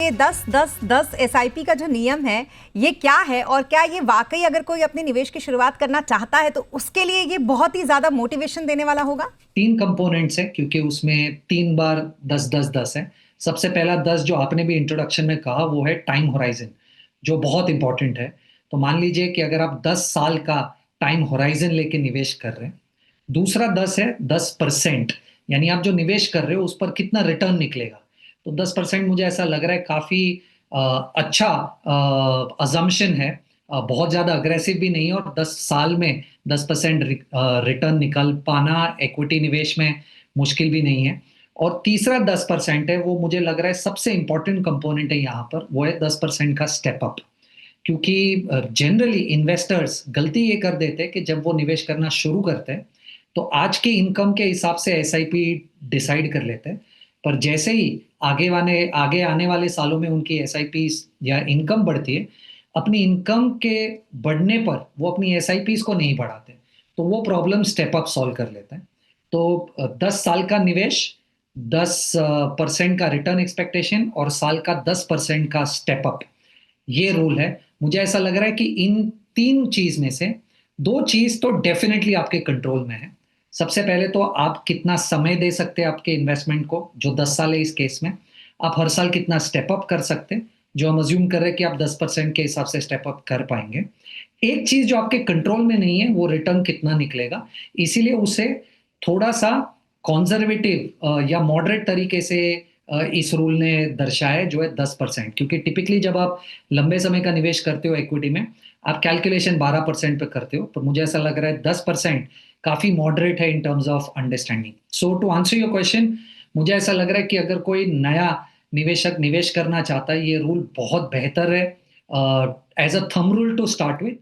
ये 10-10-10 एसआईपी का जो नियम है ये क्या है, और क्या ये वाकई अगर कोई अपने निवेश की शुरुआत करना चाहता है तो उसके लिए ये बहुत ही ज्यादा मोटिवेशन देने वाला होगा? 3 कंपोनेंट्स हैं क्योंकि उसमें 3 बार 10-10-10 है। सबसे पहला 10 जो आपने भी इंट्रोडक्शन में कहा वो है टाइम होराइज़न, जो बहुत इम्पोर्टेंट है। तो मान लीजिए कि अगर आप 10 साल का टाइम होराइज़न लेके निवेश कर रहे हैं। दूसरा 10 है 10%, यानी आप जो निवेश कर रहे हो उस पर कितना रिटर्न निकलेगा। तो 10% मुझे ऐसा लग रहा है काफ़ी अच्छा असम्पशन है। बहुत ज़्यादा अग्रेसिव भी नहीं है और 10 साल में 10% रिटर्न निकल पाना इक्विटी निवेश में मुश्किल भी नहीं है। और तीसरा 10% है, वो मुझे लग रहा है सबसे इम्पोर्टेंट कंपोनेंट है यहाँ पर, वो है 10% का स्टेप अप। क्योंकि जनरली इन्वेस्टर्स गलती ये कर देते हैं कि जब वो निवेश करना शुरू करते हैं, तो आज के इनकम के हिसाब से एसआईपी डिसाइड कर लेते हैं। पर जैसे ही आगे आने वाले सालों में उनकी एसआईपीज़ या इनकम बढ़ती है, अपनी इनकम के बढ़ने पर वो अपनी एसआईपीज़ को नहीं बढ़ाते। तो वो प्रॉब्लम स्टेप अप सॉल्व कर लेते हैं। तो 10 साल का निवेश, 10% का रिटर्न एक्सपेक्टेशन और साल का 10% का स्टेप अप, ये रूल है। मुझे ऐसा लग रहा है कि इन 3 चीज़ में से 2 चीज़ तो डेफ़िनेटली आपके कंट्रोल में है। सबसे पहले तो आप कितना समय दे सकते हैं आपके इन्वेस्टमेंट को, जो 10 साल है इस केस में। आप हर साल कितना स्टेप अप कर सकते हैं, जो हम अज़्यूम कर रहे हैं कि आप 10% के हिसाब से स्टेप अप कर पाएँगे। एक चीज़ जो आपके कंट्रोल में नहीं है, वो रिटर्न कितना निकलेगा। इसीलिए उसे थोड़ा-सा कंज़र्वेटिव या मॉडरेट तरीके से इस रूल ने दर्शाया है, जो है 10%, क्योंकि टिपिकली जब आप लंबे समय का निवेश करते हो इक्विटी में, आप कैलकुलेशन 12% पे करते हो, तो मुझे ऐसा लग रहा है 10% काफ़ी मॉडरेट है in terms of understanding. So to answer your question, मुझे ऐसा लग रहा है कि अगर कोई नया निवेशक निवेश करना चाहता है, ये रूल बहुत बेहतर है as a thumb rule to start with.